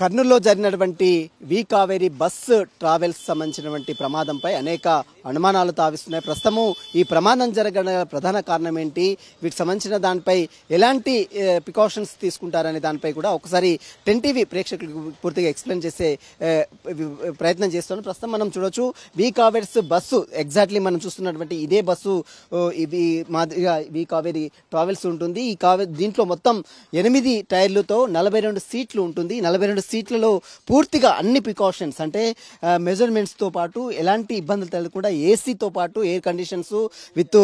కర్నూలులో జరిగినటువంటి వి Kaveri bus travels సంబంధించినటువంటి ప్రమాదంపై అనేక అనుమానాలు తావిస్తున్నాయి. ప్రస్తుతము ఈ ప్రమాదం జరగడానికి ప్రధాన కారణం ఏంటి, వీటికి సంబంధించిన దానిపై ఎలాంటి ప్రికాషన్స్ తీసుకుంటారనే దానిపై కూడా ఒకసారి 10 టీవీ ప్రేక్షకులకు పూర్తిగా ఎక్స్ప్లెయిన్ చేసే ప్రయత్నం చేస్తున్నాం. ప్రస్తుతం మనం చూడొచ్చు వి కావేరీస్ బస్సు ఎగ్జాక్ట్లీ మనం చూస్తున్నటువంటి ఇదే బస్సు ఇది మాదిరిగా వి కావేరీ ట్రావెల్స్ ఉంటుంది. ఈ దీంట్లో మొత్తం 8 టైర్లతో 42 సీట్లు ఉంటుంది. 42 సీట్లలో పూర్తిగా అన్ని ప్రికాషన్స్ అంటే మెజర్మెంట్స్తో పాటు ఎలాంటి ఇబ్బందులు తెలియకుండా ఏసీతో పాటు ఎయిర్ కండిషన్స్ విత్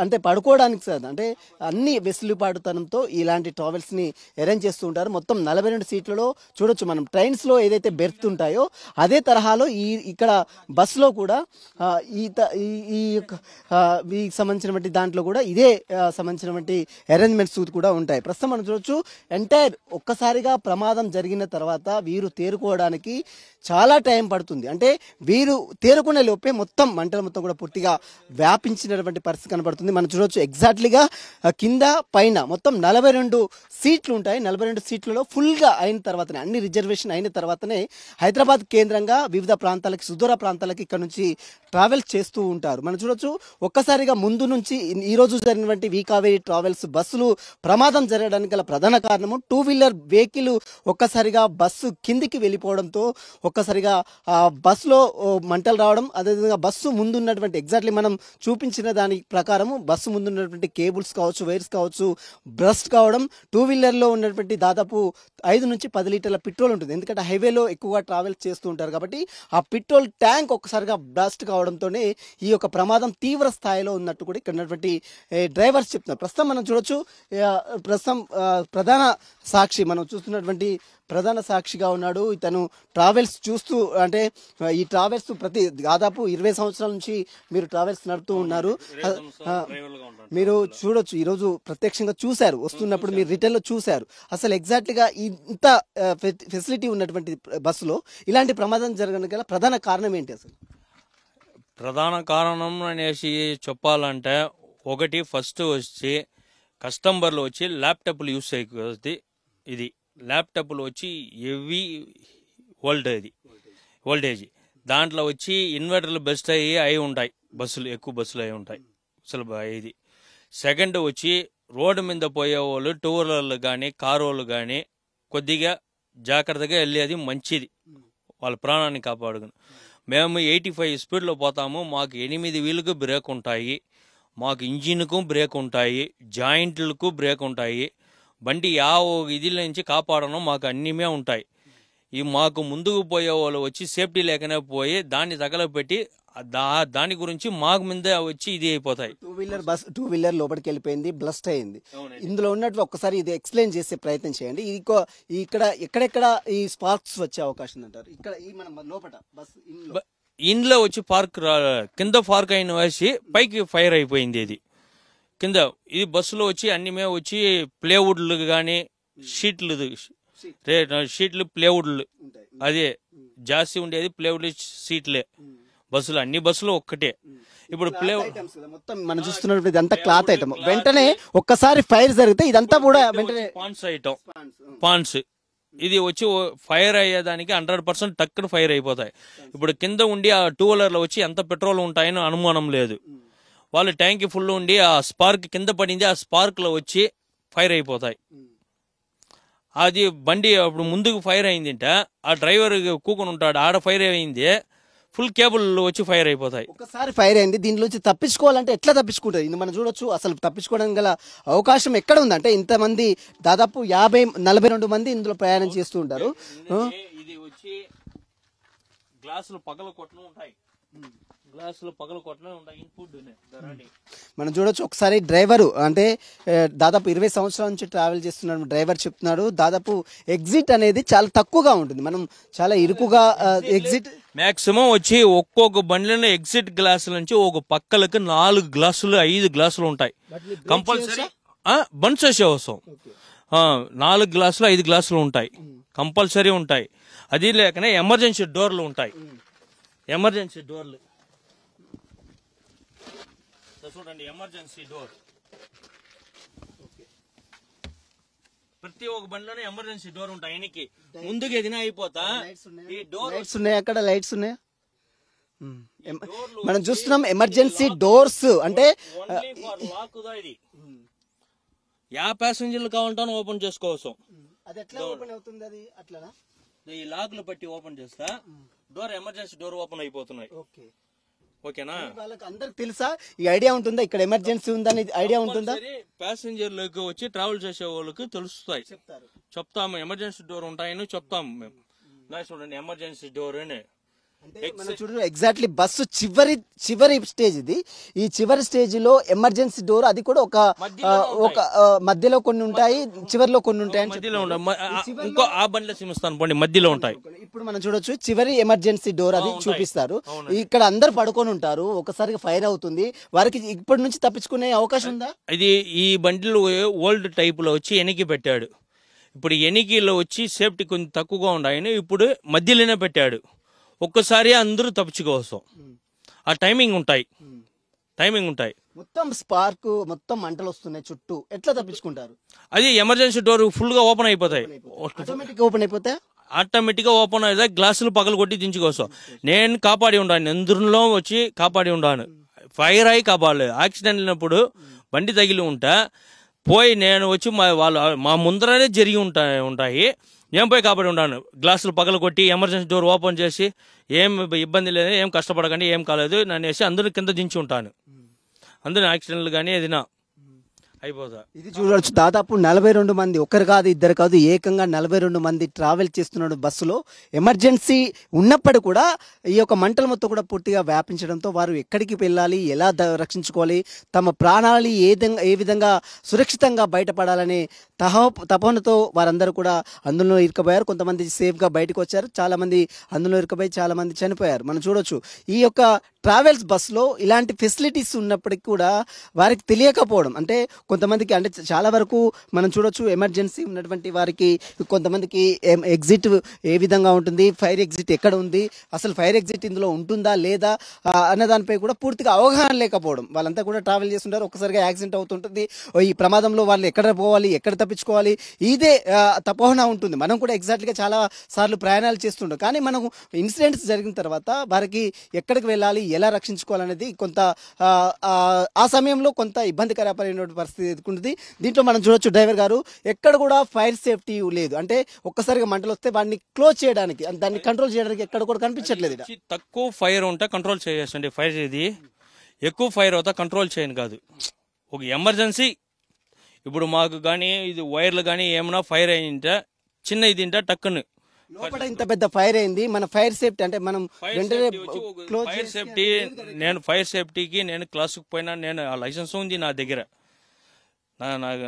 అంటే పడుకోవడానికి సార్ అంటే అన్ని వెసులుబాటుతనంతో ఇలాంటి ట్రావెల్స్ని అరేంజ్ చేస్తూ ఉంటారు. మొత్తం 42 సీట్లలో చూడొచ్చు మనం ట్రైన్స్లో ఏదైతే బెర్త్ ఉంటాయో అదే తరహాలో ఇక్కడ బస్సులో కూడా ఈ సంబంధించినటువంటి దాంట్లో కూడా ఇదే సంబంధించినటువంటి అరేంజ్మెంట్స్ కూడా ఉంటాయి. ప్రస్తుతం మనం చూడొచ్చు ఎంటైర్ ఒక్కసారిగా ప్రమాదం జరిగిన తర్వాత వీరు తేరుకోవడానికి చాలా టైం పడుతుంది. అంటే వీరు తేరుకునే లోపే మొత్తం మంటలు మొత్తం కూడా పూర్తిగా వ్యాపించినటువంటి పరిస్థితి కనబడుతుంది. మనం చూడవచ్చు ఎగ్జాక్ట్లీగా కింద పైన మొత్తం 42 సీట్లు ఉంటాయి. 42 సీట్లలో ఫుల్గా అయిన తర్వాతనే అన్ని రిజర్వేషన్ అయిన తర్వాతనే హైదరాబాద్ కేంద్రంగా వివిధ ప్రాంతాలకి సుదూర ప్రాంతాలకి ఇక్కడ నుంచి ట్రావెల్ చేస్తూ ఉంటారు. మనం చూడొచ్చు ఒక్కసారిగా ముందు నుంచి ఈ రోజు జరిగినటువంటి వి కావేరీ ట్రావెల్స్ బస్సులు ప్రమాదం జరగడానికి గల ప్రధాన కారణము 2 వీలర్ వెహికల్ ఒక్కసారిగా బస్సు కిందికి వెళ్ళిపోవడంతో ఒక్కసారిగా బస్సులో మంటలు రావడం, అదేవిధంగా బస్సు ముందున్నటువంటి ఎగ్జాక్ట్లీ మనం చూపించిన దాని ప్రకారము బస్సు ముందున్నటువంటి కేబుల్స్ కావచ్చు, వైర్స్ కావచ్చు బ్రస్ట్ కావడం. 2 వీలర్లో ఉన్నటువంటి దాదాపు 5 నుంచి 10 లీటర్ల పెట్రోల్ ఉంటుంది. ఎందుకంటే హైవేలో ఎక్కువగా ట్రావెల్ చేస్తూ ఉంటారు కాబట్టి ఆ పెట్రోల్ ట్యాంక్ ఒక్కసారిగా బ్లాస్ట్ కావడంతోనే ఈ యొక్క ప్రమాదం తీవ్ర స్థాయిలో ఉన్నట్టు కూడా ఇక్కడ ఉన్నటువంటి డ్రైవర్స్ చెప్తున్నారు. ప్రస్తుతం మనం చూడొచ్చు ప్రధాన సాక్షి మనం చూస్తున్నటువంటి ప్రధాన సాక్షిగా ఉన్నాడు. ఇతను ట్రావెల్స్ చూస్తూ అంటే ఈ ట్రావెల్స్ దాదాపు 20 సంవత్సరాల నుంచి మీరు ట్రావెల్స్ నడుపుతూ ఉన్నారు. మీరు చూడొచ్చు ఈరోజు ప్రత్యక్షంగా చూశారు, వస్తున్నప్పుడు మీరు రిటర్న్లో చూశారు. అసలు ఎగ్జాక్ట్గా ఇంత ఫెసిలిటీ ఉన్నటువంటి బస్సులో ఇలాంటి ప్రమాదం జరగడానికి గల ప్రధాన కారణం ఏంటి? అసలు ప్రధాన కారణం అనేసి చెప్పాలంటే ఒకటి ఫస్ట్ వచ్చి కస్టమర్లు వచ్చి ల్యాప్టాప్లు యూస్ చేయకూడదు. ఇది ల్యాప్టాప్లు వచ్చి హెవీ వోల్టేజ్ దాంట్లో వచ్చి ఇన్వర్టర్లు బెస్ట్ అయి ఉంటాయి. ఎక్కువ బస్సులు అయి ఉంటాయి అసలు ఇది. సెకండ్ వచ్చి రోడ్డు మీద పోయే వాళ్ళు 2 వీలర్లు కానీ కారు వాళ్ళు కానీ కొద్దిగా జాగ్రత్తగా వెళ్ళేది మంచిది, వాళ్ళ ప్రాణాన్ని కాపాడుకుని. మేము 85 స్పీడ్లో పోతాము, మాకు 8 వీళ్ళకు బ్రేక్ ఉంటాయి, మాకు ఇంజిన్కు బ్రేక్ ఉంటాయి, జాయింట్లకు బ్రేక్ ఉంటాయి. బండి ఇది నుంచి కాపాడడం మాకు అన్నీమే ఉంటాయి. ఈ మాకు ముందుకు పోయే వాళ్ళు వచ్చి సేఫ్టీ లేకనే పోయి దాన్ని తగలబెట్టి దాని గురించి మాకు మీద వచ్చి ఇది అయిపోతాయి. 2 వీలర్ లోపలికి వెళ్ళిపోయింది, బ్లస్ట్ అయింది. ఇందులో ఉన్నట్లు ఒక్కసారి ఇది ఎక్స్ప్లెయిన్ చేసే ప్రయత్నం చేయండి. ఇక్కడ ఎక్కడెక్కడ ఈ స్పార్క్స్ వచ్చే అవకాశం అంటారు? ఇక్కడ మన లోపల బస్ ఇంట్లో వచ్చి కింద పార్క్ అయిన వేసి పైకి ఫైర్ అయిపోయింది. ఇది కింద ఇది బస్సులో వచ్చి అన్ని వచ్చి ప్లేవుడ్లు కానీ షీట్లు ప్లేవుడ్లు అదే జాస్తి ఉండేది, ప్లేవుడ్ సీట్లే బస్సులు. అన్ని బస్సులు ఒక్కటే. ఇప్పుడు మొత్తం మనం చూస్తున్నప్పుడు ఇదంతా క్లాత్ ఐటమ్. వెంటనే ఒక్కసారి ఫైర్ జరిగితే ఇదంతా కూడా వెంటనే పాన్స్ ఇది వచ్చి ఫైర్ అయ్యేదానికి 100% టక్కున ఫైర్ అయిపోతాయి. ఇప్పుడు కింద ఉండి ఆ 2 వీలర్లో వచ్చి ఎంత పెట్రోల్ ఉంటాయని అనుమానం లేదు. వాళ్ళు ట్యాంక్ ఫుల్ ఉండి ఆ స్పార్క్ కింద పడింది, ఆ స్పార్క్ లో వచ్చి ఫైర్ అయిపోతాయి. అది బండి అప్పుడు ముందుకు ఫైర్ అయిందంటే ఆ డ్రైవర్ కూకొని ఉంటాడు, ఆడ ఫైర్ అయింది, ఫుల్ కేబుల్ వచ్చి ఫైర్ అయిపోతాయి. ఒకసారి ఫైర్ అయింది, దీనిలోంచి తప్పించుకోవాలంటే ఎట్లా తప్పించుకుంటుంది? ఇది మనం చూడొచ్చు. అసలు తప్పించుకోవడానికి గల అవకాశం ఎక్కడ ఉంది? అంటే ఇంతమంది దాదాపు 42 మంది ఇందులో ప్రయాణం చేస్తూ ఉంటారు. ఇది వచ్చి గ్లాసులు పగల కొట్టడం ఉంటాయి, మనం చూడొచ్చు. ఒకసారి డ్రైవరు అంటే దాదాపు 20 సంవత్సరాల నుంచి ట్రావెల్ చేస్తున్న డ్రైవర్ చెప్తున్నాడు దాదాపు ఎగ్జిట్ అనేది చాలా తక్కువగా ఉంటుంది. మనం చాలా ఇరుకుగా ఎగ్జిట్ మాక్సిమం వచ్చి ఒక్కొక్క బండిలో ఎగ్జిట్ గ్లాసుల నుంచి ఒక పక్కలకు 4 గ్లాసులు 5 గ్లాసులు ఉంటాయి కంపల్సరీ. బండ్స్ వచ్చే అవసరం 4 గ్లాసులు 5 గ్లాసులు ఉంటాయి కంపల్సరీ ఉంటాయి. అది లేకనే ఎమర్జెన్సీ డోర్లు ఉంటాయి. ఎమర్జెన్సీ డోర్లు చూడండి, ఎమర్జెన్సీ డోర్ ప్రతి ఒక్క బండిలోనే ఎమర్జెన్సీ డోర్ ఉంటాయి. ఆయనకి ముందుకు ఎదినా అయిపోతా ఈ డోర్ లైట్స్ ఉన్నాయి, అక్కడ లైట్స్ ఉన్నాయా? మనం చూస్తున్నాం ఎమర్జెన్సీ డోర్స్ అంటే ఓన్లీ ఫర్ లాక్ దా ఇది. యా ప్యాసింజర్లు కావాలంటే ఓపెన్ చేసుకోవచ్చు. అది ఎట్లా ఓపెన్ అవుతుంది? అది అట్లనా? ఈ లాక్లు పట్టి ఓపెన్ చేస్తా డోర్ ఎమర్జెన్సీ డోర్ ఓపెన్ అయిపోతున్నాయి. ఓకే, ఓకేనా? వాళ్ళకి అందరికి తెలుసా ఈ ఐడియా ఉంటుందా ఇక్కడ ఎమర్జెన్సీ ఉందని ఐడియా ఉంటుందా? ప్యాసింజర్లకు వచ్చి ట్రావెల్ చేసే వాళ్ళకి తెలుస్తాయి, చెప్తాము ఎమర్జెన్సీ డోర్ ఉంటాయని చెప్తాము మేము. నా చూడండి ఎమర్జెన్సీ డోర్ అని. అంటే మనం చూడండి ఎగ్జాక్ట్లీ బస్సు చివరి స్టేజ్ ఇది. ఈ చివరి స్టేజ్ లో ఎమర్జెన్సీ డోర్, అది కూడా ఒక మధ్యలో కొన్ని ఉంటాయి, చివరిలో కొన్ని ఉంటాయి. మధ్యలో ఉంటాయి, ఇంకో ఆ బండిలో సిమిస్తాను పండి మధ్యలో ఉంటాయి. ఇప్పుడు మనం చూడొచ్చు చివరి ఎమర్జెన్సీ డోర్ అది చూపిస్తారు. ఇక్కడ అందరు పడుకొని ఉంటారు, ఒకసారిగా ఫైర్ అవుతుంది, వారికి ఇప్పటి నుంచి తప్పించుకునే అవకాశం ఉందా? ఇది ఈ బండిలో ఓల్డ్ టైప్ లో వచ్చి ఎనికి పెట్టాడు. ఇప్పుడు ఎనికిలో వచ్చి సేఫ్టీ కొంచెం తక్కువగా ఉన్నాయని ఇప్పుడు మధ్యలోనే పెట్టాడు. ఒక్కసారి అందరూ తప్పించుకోవచ్చు. ఆ టైమింగ్ ఉంటాయి. మొత్తం స్పార్క్, మొత్తం మంటలు వస్తున్నాయి చుట్టూ, ఎట్లా తప్పించుకుంటారు? అది ఎమర్జెన్సీ డోర్ ఫుల్ గా ఓపెన్ అయిపోతాయి, ఆటోమేటిక్ గా ఓపెన్ అయితే గ్లాసులు పగలు కొట్టి దించుకోవచ్చు. నేను కాపాడి ఉండాను, ఎందులో వచ్చి కాపాడి ఉండాను. ఫైర్ అయి కాపాడలేదు. యాక్సిడెంట్ అయినప్పుడు బండి తగిలి ఉంటా పోయి నేను వచ్చి మా ముందరనే జరిగి ఉంటాయి. ఏం పోయి కాపాడి ఉన్నాను. గ్లాసులు పగలు కొట్టి ఎమర్జెన్సీ డోర్ ఓపెన్ చేసి ఏం ఇబ్బంది లేదు, ఏం కష్టపడకండి, ఏం కాలేదు నన్నేసి అందరూ కింద దించి ఉంటాను. అందరూ యాక్సిడెంట్లు కానీ ఏదైనా అయిపోతా. ఇది చూడవచ్చు దాదాపు 42 మంది, ఒకరు కాదు ఇద్దరు కాదు, ఏకంగా 42 మంది ట్రావెల్ చేస్తున్నాడు బస్సులో. ఎమర్జెన్సీ ఉన్నప్పుడు కూడా ఈ యొక్క మంటల మొత్తం కూడా పూర్తిగా వ్యాపించడంతో వారు ఎక్కడికి వెళ్ళాలి, ఎలా రక్షించుకోవాలి, తమ ప్రాణాలు ఏ విధంగా సురక్షితంగా బయటపడాలనే తపనతో వారందరూ కూడా అందులో ఇరుక్కుపోయారు. కొంతమంది సేఫ్గా బయటకు వచ్చారు, చాలా మంది అందులో ఇరుక్కుపోయి చాలా మంది చనిపోయారు. మనం చూడొచ్చు ఈ యొక్క ట్రావెల్స్ బస్సులో ఇలాంటి ఫెసిలిటీస్ ఉన్నప్పటికీ కూడా వారికి తెలియకపోవడం, అంటే కొంతమందికి, అంటే చాలా వరకు మనం చూడొచ్చు ఎమర్జెన్సీ ఉన్నటువంటి వారికి కొంతమందికి ఎగ్జిట్ ఏ విధంగా ఉంటుంది, ఫైర్ ఎగ్జిట్ ఎక్కడ ఉంది, అసలు ఫైర్ ఎగ్జిట్ ఇందులో ఉంటుందా లేదా అన్న దానిపై కూడా పూర్తిగా అవగాహన లేకపోవడం. వాళ్ళంతా కూడా ట్రావెల్ చేస్తుంటారు, ఒక్కసారిగా యాక్సిడెంట్ అవుతుంటుంది, ఈ ప్రమాదంలో వాళ్ళు ఎక్కడ పోవాలి, ఎక్కడ తప్పించుకోవాలి, ఇదే తపోహన ఉంటుంది. మనం కూడా ఎగ్జాక్ట్గా చాలా సార్లు ప్రయాణాలు చేస్తుంటాం, కానీ మనం ఇన్సిడెంట్స్ జరిగిన తర్వాత వారికి ఎక్కడికి వెళ్ళాలి, ఎలా రక్షించుకోవాలనేది కొంత ఆ సమయంలో కొంత ఇబ్బందికరమైన పరిస్థితి ఎదుర్కొంటుంది. దీంట్లో మనం చూడొచ్చు డ్రైవర్ గారు ఎక్కడ కూడా ఫైర్ సేఫ్టీ లేదు, అంటే ఒక్కసారిగా మంటలు వస్తే వాడిని క్లోజ్ చేయడానికి, దాన్ని కంట్రోల్ చేయడానికి ఎక్కడ కూడా కనిపించట్లేదు. తక్కువ ఫైర్ ఉంటే కంట్రోల్ చేయొచ్చండి. ఫైర్ ఇది ఎక్కువ ఫైర్ అవుతా కంట్రోల్ చేయను కాదు. ఒక ఎమర్జెన్సీ ఇప్పుడు మాకు కానీ ఇది వైర్లు కానీ ఏమైనా ఫైర్ అయింటే చిన్న ఇది తింటే టక్కును లోపల ఇంత పెద్ద ఫైర్ అయింది, మన ఫైర్ సేఫ్టీ అంటే మనం ఫైర్ సేఫ్టీ, నేను ఫైర్ సేఫ్టీకి నేను క్లాసుకు పోయినా, నేను ఆ లైసెన్స్ ఉంది నా దగ్గర,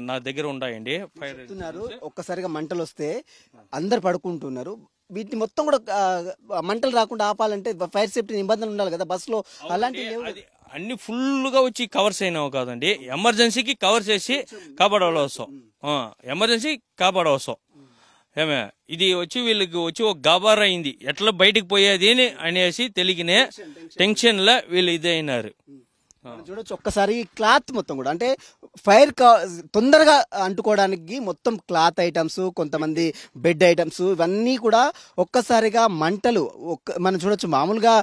నా దగ్గర ఉంటాయండి. ఫైర్ ఒక్కసారిగా మంటలు వస్తే అందరు పడుకుంటున్నారు, వీటిని మొత్తం కూడా మంటలు రాకుండా ఆపాలంటే ఫైర్ సేఫ్టీ నిబంధనలు ఉండాలి కదా బస్సులో, అలాంటి అన్ని ఫుల్ గా వచ్చి కవర్స్ అయినావు కాదండి. ఎమర్జెన్సీకి కవర్ చేసి కాపాడవలసం, ఎమర్జెన్సీ కాపాడవసం. ఏమే ఇది వచ్చి వీళ్ళకి వచ్చి ఒక గాబార్ అయింది, ఎట్లా బయటకు పోయేది అని అనేసి తెలియకనే టెన్షన్ లా వీళ్ళు ఇది అయినారు. చూడొచ్చు ఒక్కసారి క్లాత్ మొత్తం కూడా, అంటే ఫైర్ తొందరగా అంటుకోవడానికి మొత్తం క్లాత్ ఐటమ్స్, కొంతమంది బెడ్ ఐటమ్స్, ఇవన్నీ కూడా ఒక్కసారిగా మంటలు. మనం చూడొచ్చు మామూలుగా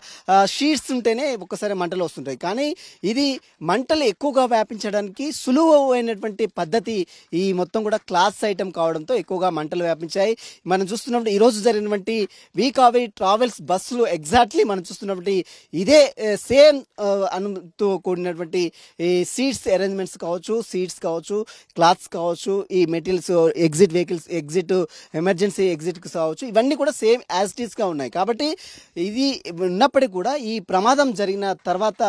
షీట్స్ ఉంటేనే ఒక్కసారి మంటలు వస్తుంటాయి, కానీ ఇది మంటలు ఎక్కువగా వ్యాపించడానికి సులువైనటువంటి పద్ధతి ఈ మొత్తం కూడా క్లాత్ ఐటమ్ కావడంతో ఎక్కువగా మంటలు వ్యాపించాయి. మనం చూస్తున్నప్పుడు ఈరోజు జరిగినటువంటి వీకావి ట్రావెల్స్ బస్సులు ఎగ్జాక్ట్లీ మనం చూస్తున్నటువంటి ఇదే సేమ్ అనుతో కూడినటువంటి ఈ సీట్స్ అరేంజ్మెంట్స్ కావచ్చు, సీట్స్ కావచ్చు, క్లాత్స్ కావచ్చు, ఈ materials, exit vehicles, exit emergency exit కావచ్చు, ఇవన్నీ కూడా సేమ్ యాజ్ ఇట్ ఈస్ గా ఉన్నాయి. కాబట్టి ఇది ఉన్నప్పటికీ కూడా ఈ ప్రమాదం జరిగిన తర్వాత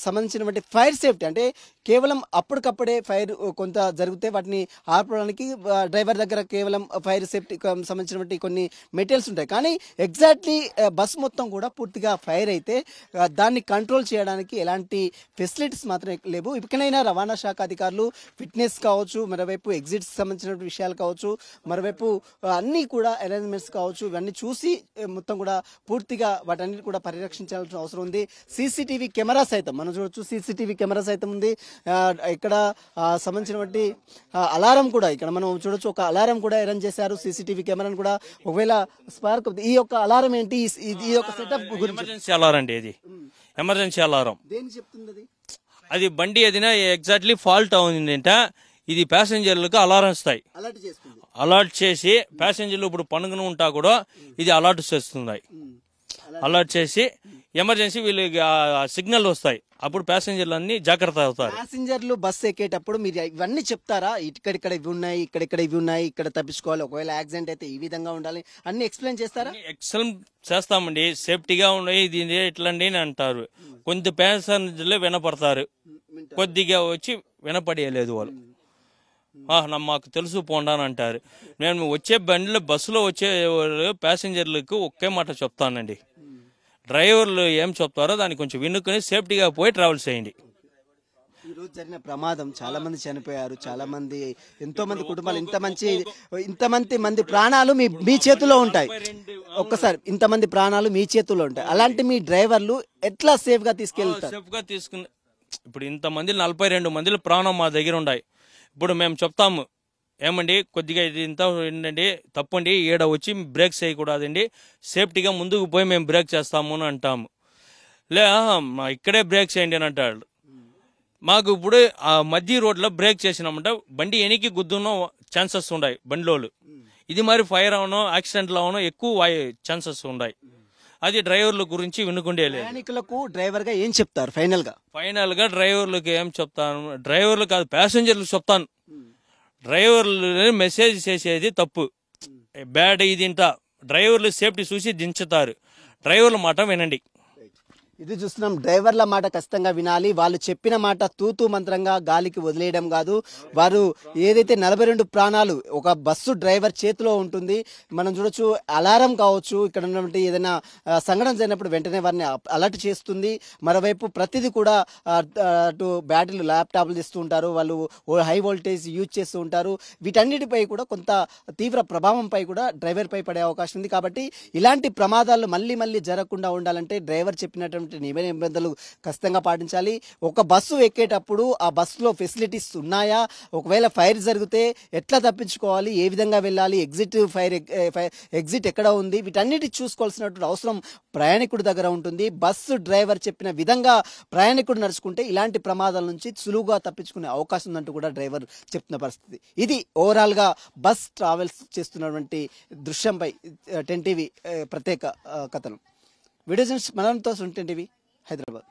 సంబంధించినటువంటి ఫైర్ సేఫ్టీ, అంటే కేవలం అప్పటికప్పుడే ఫైర్ కొంత జరిగితే వాటిని ఆర్పడానికి డ్రైవర్ దగ్గర కేవలం ఫైర్ సేఫ్టీ సంబంధించినటువంటి కొన్ని మెటీరియల్స్ ఉంటాయి, కానీ ఎగ్జాక్ట్లీ బస్ మొత్తం కూడా పూర్తిగా ఫైర్ అయితే దాన్ని కంట్రోల్ చేయడానికి ఎలాంటి ఫెసిలిటీస్ మాత్రం లేవు. ఇకనైనా రవాణా శాఖ అధికారులు ఫిట్నెస్ కావచ్చు, మరోవైపు ఎగ్జిట్స్ సంబంధించిన విషయాలు కావచ్చు, మరోవైపు అన్నీ కూడా అరేంజ్మెంట్స్ కావచ్చు, ఇవన్నీ చూసి మొత్తం కూడా పూర్తిగా వాటన్నిటి కూడా పరిరక్షించాల్సిన అవసరం ఉంది. సీసీటీవీ కెమెరా సైతం మనం చూడొచ్చు, సీసీటీవీ కెమెరా సైతం ఉంది. ఇక్కడ సంబంధించినటువంటి అలారం కూడా ఇక్కడ మనం చూడొచ్చు, ఒక అలారం కూడా అరేంజ్ చేశారు సీసీటీవీ కెమెరాను కూడా. ఒకవేళ స్పార్క్ ఈ యొక్క అలారం ఏంటి, ఈ యొక్క సెటప్ గురించి ఎమర్జెన్సీ అలారం అండి, ఇది ఎమర్జెన్సీ అలారం. దేని చెప్తుంది అది బండి ఏదైనా ఎగ్జాక్ట్లీ ఫాల్ట్ అవుతుందంటే ఇది ప్యాసింజర్లకు అలారం ఇస్తాయి. అలర్ట్ చేస్తుంది. అలర్ట్ చేసి ప్యాసింజర్లు ఇప్పుడు పనుకుని ఉంటా కూడా ఇది అలర్ట్ చేస్తుంది. అలర్ట్ చేసి ఎమర్జెన్సీ వీళ్ళకి సిగ్నల్ వస్తాయి, అప్పుడు ప్యాసింజర్లు అన్ని జాగ్రత్త అవుతారు. ప్యాసింజర్లు బస్సు ఎక్కేటప్పుడు మీరు ఇవన్నీ చెప్తారా, ఇక్కడిక్కడ ఇవి ఉన్నాయి, ఇక్కడిక్కడ ఇవి ఉన్నాయి, ఇక్కడ తప్పించుకోవాలి, ఒకవేళ యాక్సిడెంట్ అయితే ఈ విధంగా ఉండాలి అన్ని ఎక్స్ప్లెయిన్ చేస్తారా? ఎక్సలెంట్ చేస్తామండి, సేఫ్టీగా ఉన్నాయి ఇది ఇట్లండి అని అంటారు. కొంత ప్యాసింజర్లే వినపడతారు, కొద్దిగా వచ్చి వినపడేయలేదు వాళ్ళు. మాకు తెలుసు పోండా అని అంటారు. నేను వచ్చే బండిలో బస్సులో వచ్చే ప్యాసింజర్లకు ఒకే మాట చెప్తానండి, డ్రైవర్లు ఏం చెప్తారో దాన్ని కొంచెం వినుకొని సేఫ్టీగా పోయి ట్రావెల్ చేయండి. ఈ రోజు జరిగిన ప్రమాదం చాలా మంది చనిపోయారు, చాలా మంది ఎంతో మంది కుటుంబాలు, ఇంతమంది ప్రాణాలు మీ చేతిలో ఉంటాయి. ఒక్కసారి ఇంతమంది ప్రాణాలు మీ చేతుల్లో ఉంటాయి, అలాంటి మీ డ్రైవర్లు ఎట్లా సేఫ్ గా తీసుకెళ్తారు? సేఫ్ గా తీసుకుని ఇప్పుడు ఇంతమంది 42 మందిలో ప్రాణం మా దగ్గర ఉన్నాయి. ఇప్పుడు మేము చెప్తాము, ఏమండి కొద్దిగా ఇది ఇంత ఏంటండి తప్పండి, ఈడ వచ్చి బ్రేక్ చేయకూడదండి, సేఫ్టీగా ముందుకు పోయి మేము బ్రేక్ చేస్తాము అని అంటాము. ఇక్కడే బ్రేక్ చేయండి అని అంటాడు. మాకు ఇప్పుడు ఆ మధ్య రోడ్లో బ్రేక్ చేసినామంటే బండి వెనక్కి గుద్దునో ఛాన్సెస్ ఉన్నాయి బండిలోళ్ళు. ఇది మరి ఫైర్ అవనో యాక్సిడెంట్లు అవనో ఎక్కువ ఛాన్సెస్ ఉన్నాయి. అది డ్రైవర్ల గురించి వినుకుండే లేదు. ప్రయాణికులకు డ్రైవర్ గా ఏం చెప్తారు ఫైనల్ గా డ్రైవర్లకు ఏం చెప్తాను, డ్రైవర్లు కాదు ప్యాసింజర్లకు చెప్తాను, డ్రైవర్లు మెసేజ్ చేసేది తప్పు, బ్యాడ్ ఇది ఇంట డ్రైవర్లు సేఫ్టీ చూసి దించుతారు, డ్రైవర్ల మాట వినండి. ఇది చూస్తున్నాం, డ్రైవర్ల మాట ఖచ్చితంగా వినాలి. వాళ్ళు చెప్పిన మాట తూతూ మంత్రంగా గాలికి వదిలేయడం కాదు. వారు ఏదైతే 42 ప్రాణాలు ఒక బస్సు డ్రైవర్ చేతిలో ఉంటుంది. మనం చూడొచ్చు, అలారం కావచ్చు, ఇక్కడ ఉన్నటువంటి ఏదైనా సంఘటన జరిగినప్పుడు వెంటనే వారిని అలర్ట్ చేస్తుంది. మరోవైపు ప్రతిదీ కూడా అటు బ్యాటరీలు ల్యాప్టాప్లు తెస్తూ ఉంటారు, వాళ్ళు హై వోల్టేజ్ యూజ్ చేస్తూ ఉంటారు. వీటన్నిటిపై కూడా కొంత తీవ్ర ప్రభావంపై కూడా డ్రైవర్ పై పడే అవకాశం ఉంది. కాబట్టి ఇలాంటి ప్రమాదాలు మళ్ళీ జరగకుండా ఉండాలంటే డ్రైవర్ చెప్పినటువంటి నిబంధనలు ఖచ్చితంగా పాటించాలి. ఒక బస్సు ఎక్కేటప్పుడు ఆ బస్సులో ఫెసిలిటీస్ ఉన్నాయా, ఒకవేళ ఫైర్ జరిగితే ఎట్లా తప్పించుకోవాలి, ఏ విధంగా వెళ్ళాలి, ఎగ్జిట్ ఎక్కడ ఉంది, వీటన్నిటి చూసుకోవాల్సినటువంటి అవసరం ప్రయాణికుడి దగ్గర ఉంటుంది. బస్సు డ్రైవర్ చెప్పిన విధంగా ప్రయాణికుడు నడుచుకుంటే ఇలాంటి ప్రమాదాల నుంచి సులువుగా తప్పించుకునే అవకాశం ఉందంటూ కూడా డ్రైవర్ చెప్తున్న పరిస్థితి. ఇది ఓవరాల్ గా బస్ ట్రావెల్స్ చేస్తున్నటువంటి దృశ్యంపై 10 టీవీ ప్రత్యేక కథనం. వీడియో జర్నలిస్ట్ మనతో 10 టీవీ హైదరాబాద్.